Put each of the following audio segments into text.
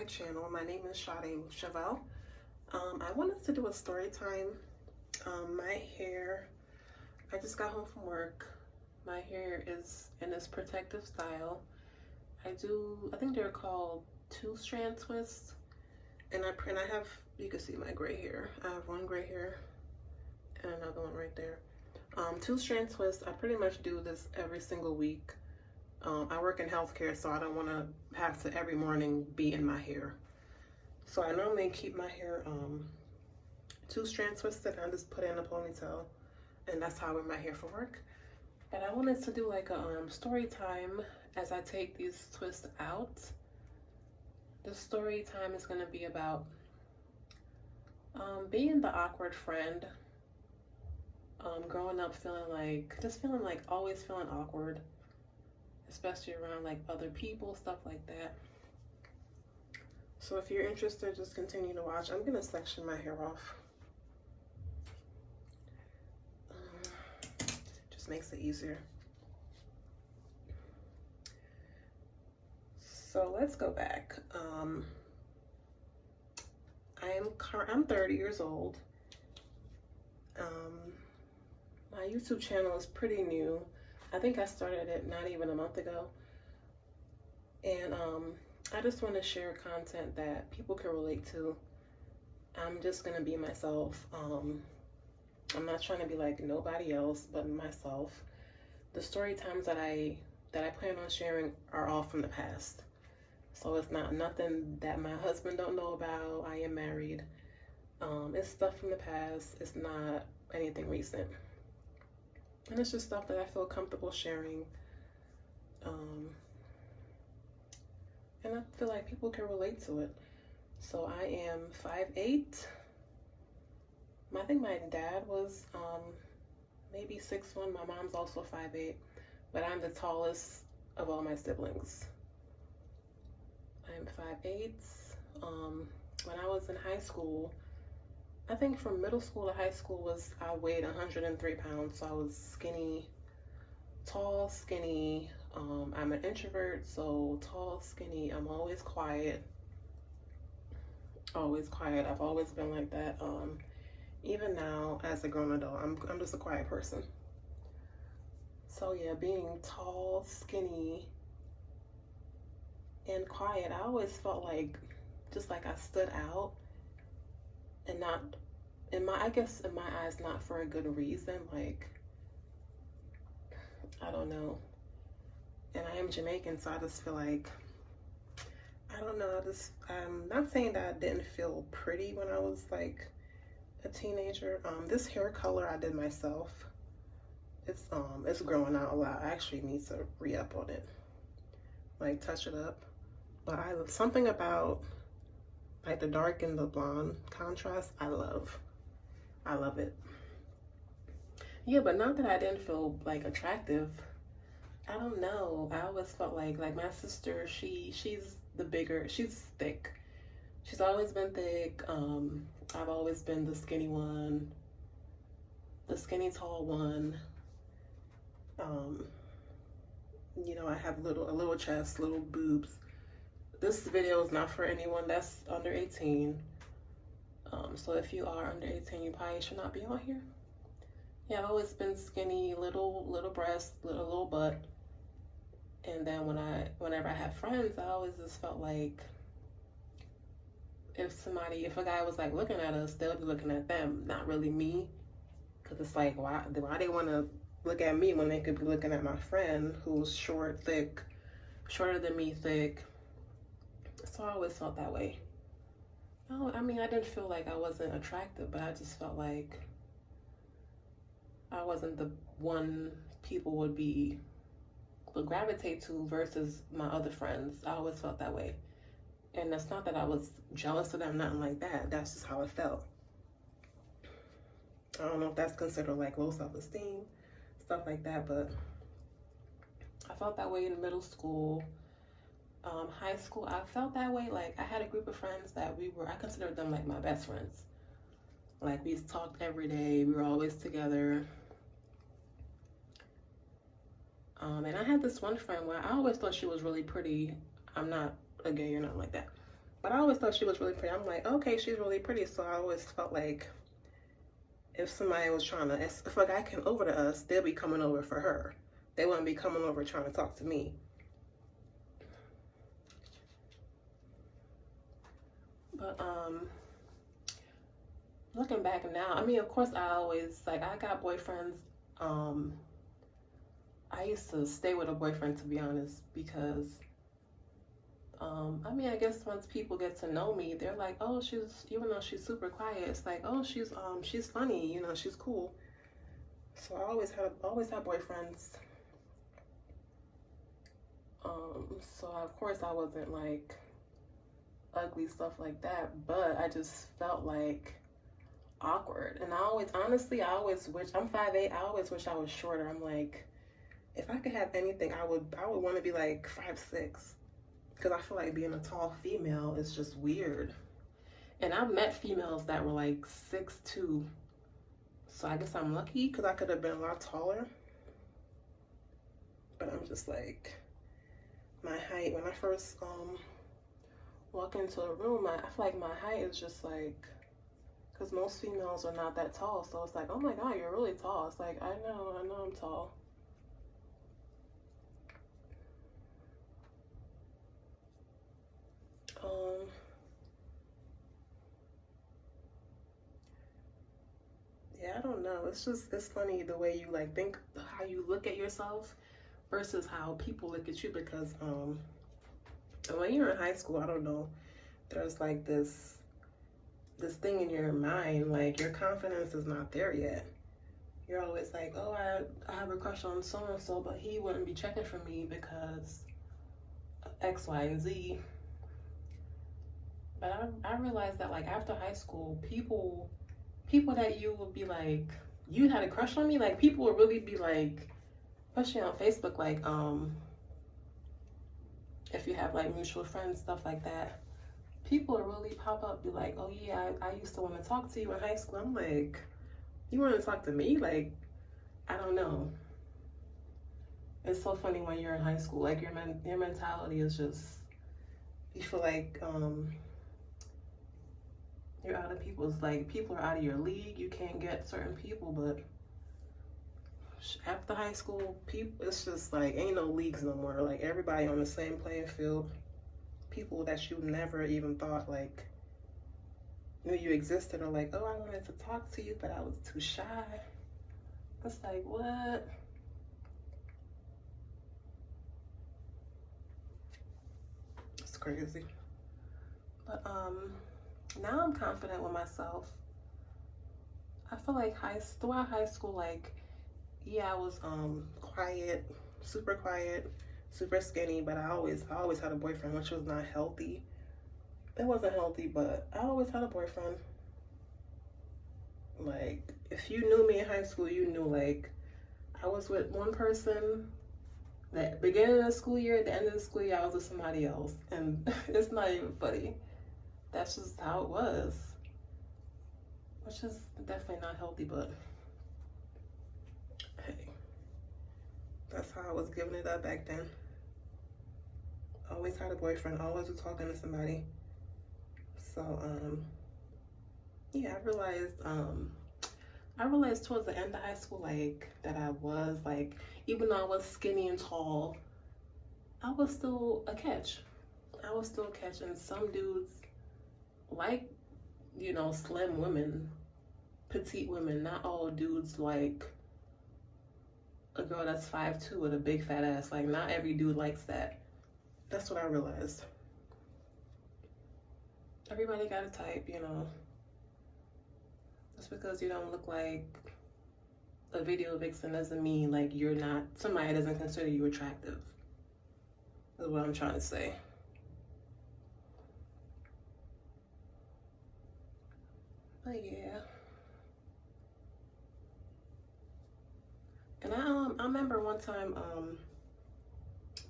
channel. My name is Sade Chevelle. I wanted to do a story time. My hair, I just got home from work. My hair is in this protective style. I think they're called 2-strand twists. And I have, you can see my gray hair. I have one gray hair and another one right there. 2-strand twists, I pretty much do this every single week. I work in healthcare, so I don't want to have to every morning be in my hair. So I normally keep my hair 2-strand twisted. I just put it in a ponytail, and that's how I wear my hair for work. But I wanted to do like a story time as I take these twists out. The story time is going to be about being the awkward friend, growing up always feeling awkward, especially around like other people, stuff like that. So if you're interested, just continue to watch. I'm gonna section my hair off. Just makes it easier. So let's go back. I'm 30 years old. My YouTube channel is pretty new. I think I started it not even a month ago. And I just want to share content that people can relate to. I'm just going to be myself. I'm not trying to be like nobody else but myself. The story times that I plan on sharing are all from the past. So it's not nothing that my husband don't know about. I am married. It's stuff from the past. It's not anything recent. And it's just stuff that I feel comfortable sharing. And I feel like people can relate to it. So I am 5'8". I think my dad was maybe 6'1". My mom's also 5'8", but I'm the tallest of all my siblings. I'm 5'8". When I was in high school, I think from middle school to high school I weighed 103 pounds. So I was skinny, tall, skinny. I'm an introvert, so tall, skinny. I'm always quiet. Always quiet. I've always been like that. Even now, as a grown adult, I'm just a quiet person. So yeah, being tall, skinny, and quiet, I always felt like just like I stood out, and not I guess in my eyes, not for a good reason. Like, I don't know. And I am Jamaican, so I just feel like, I don't know, I'm not saying that I didn't feel pretty when I was like a teenager. This hair color I did myself. It's growing out a lot. I actually need to re-up on it, like touch it up. But something about like the dark and the blonde contrast, I love it. Yeah, but not that I didn't feel like attractive. I don't know. I always felt like my sister, she's thick. She's always been thick. I've always been the skinny one, the skinny tall one. You know, I have a little chest, little boobs. This video is not for anyone that's under 18. So if you are under 18, you probably should not be on here. Yeah, I've always been skinny, little breasts, little butt. And then whenever I have friends, I always just felt like if a guy was like looking at us, they'll be looking at them, not really me. Cause it's like, why they want to look at me when they could be looking at my friend who's short, thick, shorter than me, thick. So I always felt that way. No, I mean, I didn't feel like I wasn't attractive, but I just felt like I wasn't the one people would gravitate to versus my other friends. I always felt that way. And that's not that I was jealous of them, nothing like that. That's just how it felt. I don't know if that's considered like low self-esteem, stuff like that, but I felt that way in middle school. High school, I felt that way. Like, I had a group of friends that I considered them like my best friends. Like, we talked every day. We were always together. And I had this one friend where I always thought she was really pretty. I'm not a gay or nothing like that. But I always thought she was really pretty. I'm like, okay, she's really pretty. So I always felt like if somebody was trying to, if a guy came over to us, they'll be coming over for her. They wouldn't be coming over trying to talk to me. But looking back now, I mean, of course, I always, like, I got boyfriends. I used to stay with a boyfriend, to be honest, because I mean, I guess once people get to know me, they're like, oh, even though she's super quiet, it's like, oh, she's funny, you know, she's cool. So I always had boyfriends. So of course I wasn't like ugly, stuff like that, but I just felt like awkward. And I always wish, I'm 5'8", I always wish I was shorter. I'm like, if I could have anything, I would want to be like 5'6", because I feel like being a tall female is just weird. And I've met females that were like 6'2", so I guess I'm lucky because I could have been a lot taller. But I'm just like, my height, when I first walk into a room, I feel like my height is just like, because most females are not that tall, so it's like, oh my god, you're really tall. It's like, I know I'm tall. Yeah, I don't know. It's funny the way you like think, how you look at yourself versus how people look at you, because when you're in high school, I don't know, there's like this thing in your mind, like your confidence is not there yet. You're always like, oh, I have a crush on so and so, but he wouldn't be checking for me because X, Y, and Z. But I realized that like after high school, people that you would be like, you had a crush on me, like people would really be like, especially on Facebook, like if you have like mutual friends, stuff like that, people will really pop up, be like, oh yeah, I used to want to talk to you in high school. I'm like, you want to talk to me? Like, I don't know. It's so funny when you're in high school, like your mentality is just, you feel like you're out of people's, like, people are out of your league. You can't get certain people. But after high school, people, it's just like, ain't no leagues no more. Like, everybody on the same playing field. People that you never even thought like knew you existed are like, oh, I wanted to talk to you, but I was too shy. It's like, what? It's crazy. But now I'm confident with myself. I feel like throughout high school, like, yeah, I was quiet, super skinny, but I always had a boyfriend, which was not healthy. It wasn't healthy, but I always had a boyfriend. Like, if you knew me in high school, you knew, like, I was with one person, the beginning of the school year, at the end of the school year, I was with somebody else. And it's not even funny. That's just how it was. Which is definitely not healthy, but hey, that's how I was giving it up back then. Always had a boyfriend, always was talking to somebody. So, yeah, I realized towards the end of high school, like, that I was, like, even though I was skinny and tall, I was still a catch. I was still a catch, and some dudes like, you know, slim women, petite women. Not all dudes like a girl that's 5'2" with a big fat ass. Like, not every dude likes that. That's what I realized. Everybody got a type, you know. Just because you don't look like a video vixen doesn't mean like you're not, somebody doesn't consider you attractive. That's what I'm trying to say. But yeah. And I remember one time,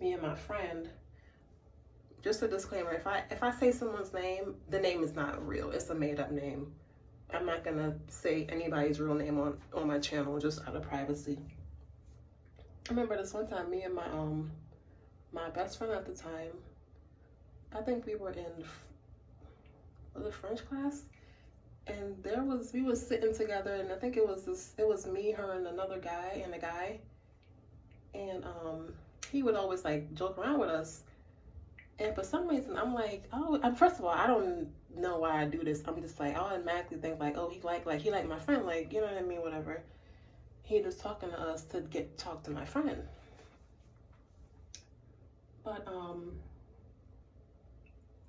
me and my friend, just a disclaimer, if I say someone's name, the name is not real. It's a made up name. I'm not gonna say anybody's real name on my channel, just out of privacy. I remember this one time, me and my best friend at the time, I think we were in was it French class? And we was sitting together, and I think it was me, her, and another guy, and a guy. And he would always like joke around with us. And for some reason, I'm like, oh, first of all, I don't know why I do this. I'm just like, I automatically think like, oh, he like my friend, like, you know what I mean, whatever. He was talking to us to talk to my friend. But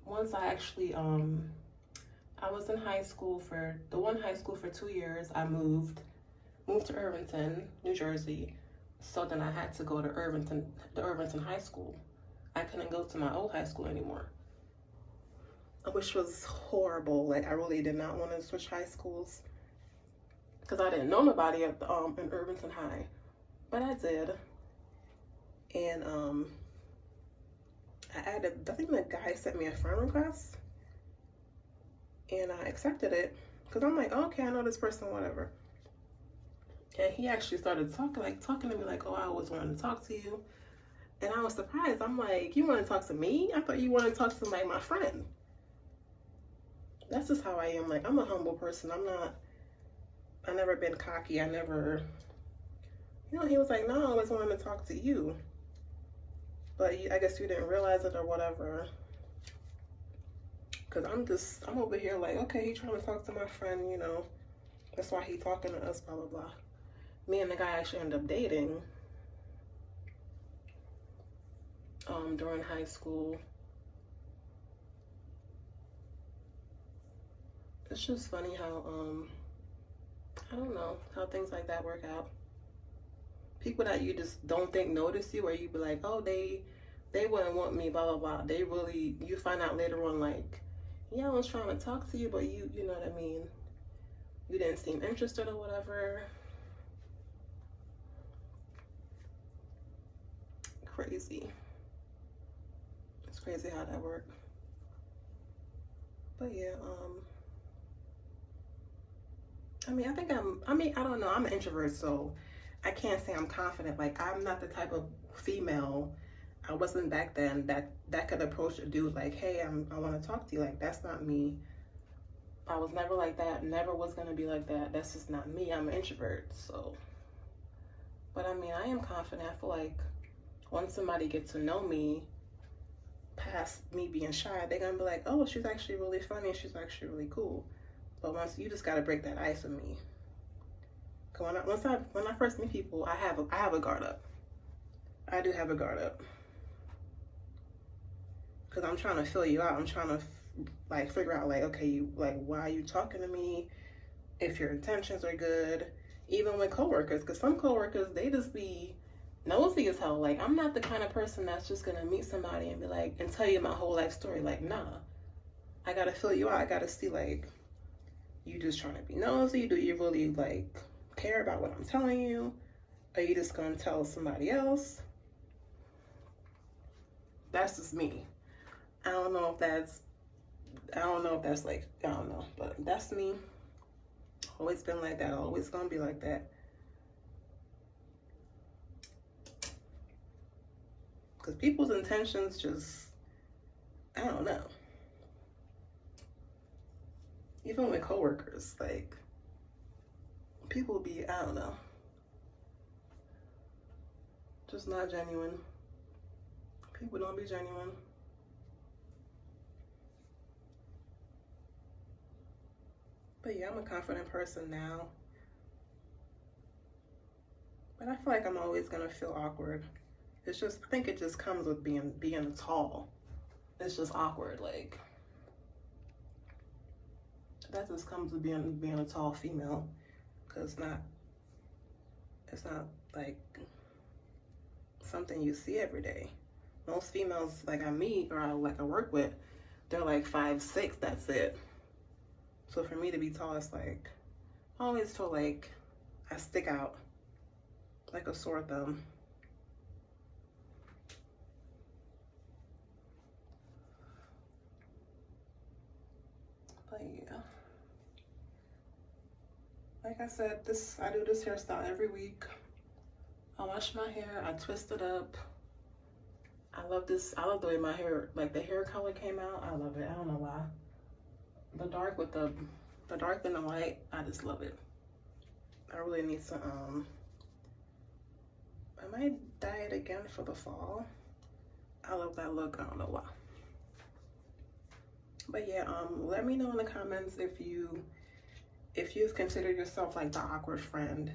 once I actually I was in high school for 2 years. I moved to Irvington, New Jersey. So then I had to go to the Irvington High School. I couldn't go to my old high school anymore, which was horrible. Like, I really did not want to switch high schools because I didn't know nobody at in Irvington High, but I did. And I think the guy sent me a friend request, and I accepted it because I'm like, oh, okay, I know this person, whatever. And he actually started talking to me like, oh, I always wanted to talk to you. And I was surprised. I'm like, you want to talk to me? I thought you wanted to talk to like my friend. That's just how I am. Like, I'm a humble person. I never been cocky. I never, he was like, no, I always wanted to talk to you. But I guess you didn't realize it or whatever. Because I'm over here like, okay, he's trying to talk to my friend, That's why he's talking to us, blah, blah, blah. Me and the guy actually ended up dating during high school. It's just funny how, I don't know, how things like that work out. People that you just don't think notice you, or you be like, oh, they wouldn't want me, blah, blah, blah. You find out later on, like, yeah, I was trying to talk to you, but you know what I mean? You didn't seem interested or whatever. Crazy. It's crazy how that works. But yeah, I don't know, I'm an introvert, so I can't say I'm confident. Like, I'm not the type of female, I wasn't back then, that could approach a dude like, hey, I want to talk to you. Like, that's not me. I was never like that, never was going to be like that. That's just not me. I'm an introvert, so. But I am confident. I feel like once somebody gets to know me, past me being shy, they're going to be like, oh, she's actually really funny, she's actually really cool. But once, you just got to break that ice with me. When I first meet people, I have a guard up. I do have a guard up. Because I'm trying to fill you out. I'm trying to figure out like, okay, why are you talking to me? If your intentions are good. Even with coworkers, because some coworkers, they just be nosy as hell. Like, I'm not the kind of person that's just gonna meet somebody and be like, and tell you my whole life story. Like, nah. I gotta fill you out. I gotta see, like, you just trying to be nosy? Do you really like care about what I'm telling you? Are you just gonna tell somebody else? That's just me. I don't know if that's like, I don't know, but that's me. Always been like that, always gonna be like that. Because people's intentions just, I don't know. Even with coworkers, like, people be, I don't know, just not genuine. People don't be genuine. But yeah, I'm a confident person now. But I feel like I'm always gonna feel awkward. I think it just comes with being tall. It's just awkward, like, that just comes with being a tall female. Cause it's not like something you see every day. Most females like I meet or I work with, they're like 5'6", that's it. So for me to be tall, it's like, I always feel like I stick out like a sore thumb. But yeah. Like I said, I do this hairstyle every week. I wash my hair, I twist it up. I love the way my hair, like the hair color came out. I love it, I don't know why. the dark with the dark and the light. I just love it. I really need to I might dye it again for the fall. I love that look. I don't know why. But yeah, let me know in the comments if you've considered yourself like the awkward friend.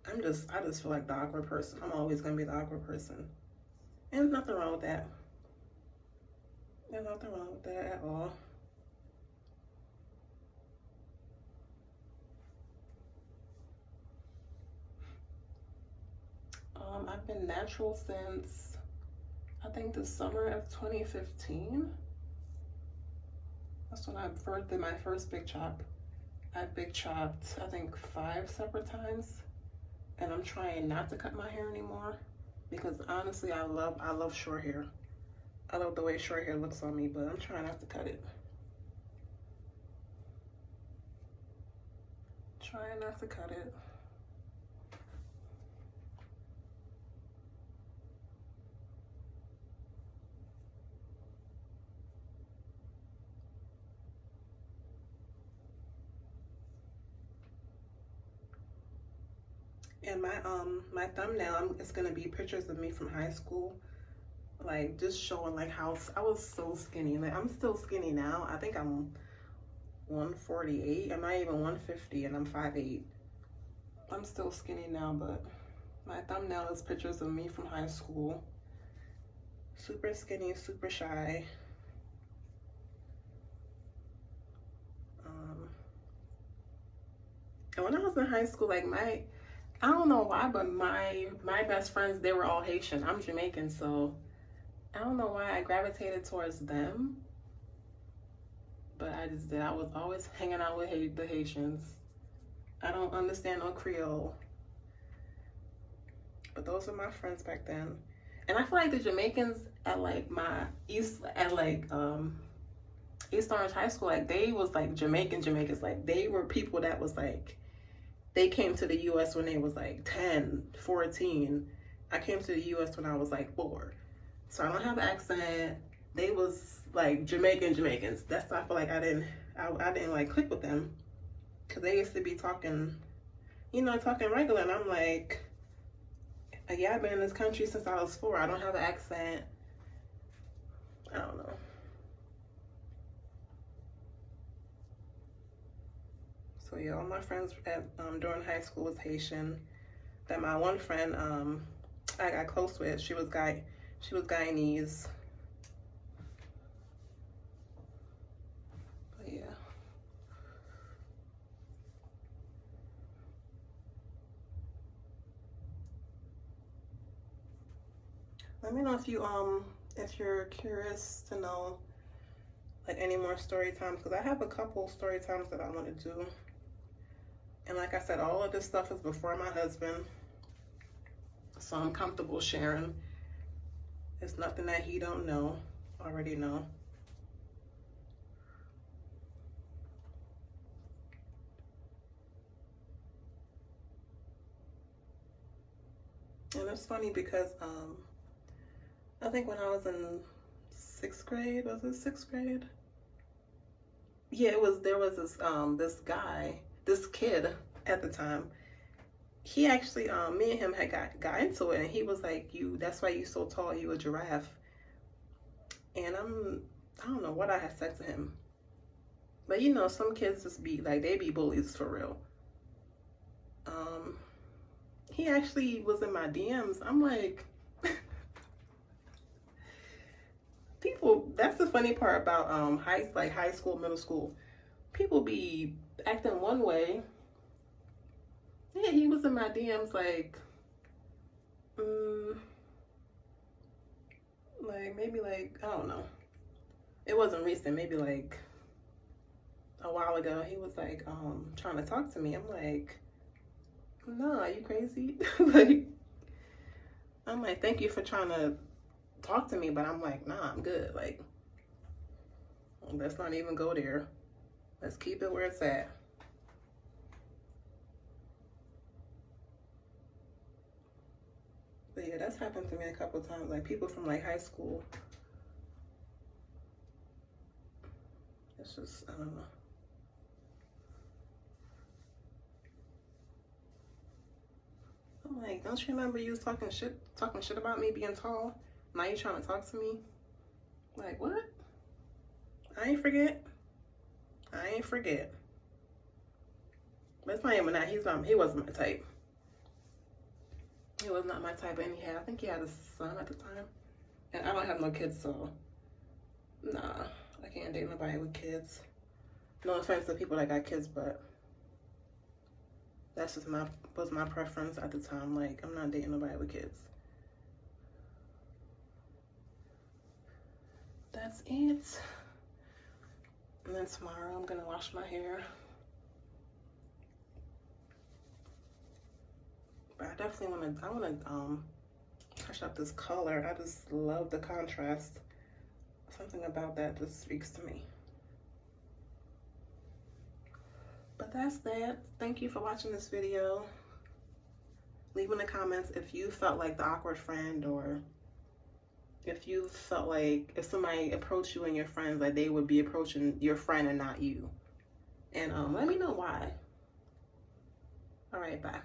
I just feel like the awkward person. I'm always gonna be the awkward person. And there's nothing wrong with that. There's nothing wrong with that at all. I've been natural since I think the summer of 2015. That's when I first did my first big chop. I big chopped I think 5 separate times, and I'm trying not to cut my hair anymore because honestly I love short hair. I love the way short hair looks on me, but I'm trying not to cut it. Trying not to cut it. And my thumbnail, it's gonna be pictures of me from high school, like just showing like how I was so skinny. Like I'm still skinny now. I think I'm 148. I'm not even 150, and I'm 5'8". I'm still skinny now, but my thumbnail is pictures of me from high school. Super skinny, super shy. And when I was in high school, like I don't know why, but my best friends, they were all Haitian. I'm Jamaican, so I don't know why I gravitated towards them. But I just did. I was always hanging out with the Haitians. I don't understand no Creole. But those are my friends back then. And I feel like the Jamaicans at like my East Orange High School, like they was like Jamaicans. Like they were people that was like, they came to the US when they was like 10, 14. I came to the US when I was like 4. So I don't have an accent. They was like Jamaicans. That's why I feel like I didn't like click with them. Cause they used to be talking, talking regular. And I'm like, yeah, I've been in this country since I was 4. I don't have an accent. I don't know. So yeah, all my friends during high school was Haitian. Then my one friend I got close with, she was Guyanese. But yeah. Let me know if you're curious to know like any more story times, because I have a couple story times that I want to do. And like I said, all of this stuff is before my husband, so I'm comfortable sharing. It's nothing that he don't know, already know. And it's funny because I think when I was in 6th grade, was it 6th grade? Yeah, there was this kid at the time. He actually, me and him had got into it, and he was like, that's why you so tall, you a giraffe. And I don't know what I had said to him. But some kids just be like, they be bullies for real. He actually was in my DMs. I'm like, people, that's the funny part about high school, middle school. People be acting one way. Yeah, he was in my DMs like maybe like, I don't know. It wasn't recent, maybe like a while ago. He was like trying to talk to me. I'm like, nah, you crazy? Like, I'm like, thank you for trying to talk to me, but I'm like, nah, I'm good. Like, let's not even go there. Let's keep it where it's at. But yeah, that's happened to me a couple times. Like people from like high school, It's just, I don't know. I'm like, don't you remember you was talking shit about me being tall? Now you trying to talk to me? Like, what? I ain't forget. But it's not even that. He wasn't my type. He was not my type, and I think he had a son at the time. And I don't have no kids, so nah, I can't date nobody with kids. No offense to people that got kids, but that's just was my preference at the time. Like, I'm not dating nobody with kids. That's it. And then tomorrow I'm gonna wash my hair. But I definitely wanna touch up this color. I just love the contrast. Something about that just speaks to me. But that's that. Thank you for watching this video. Leave in the comments if you felt like the awkward friend, or if you felt like if somebody approached you and your friends, like they would be approaching your friend and not you. And let me know why. All right, bye.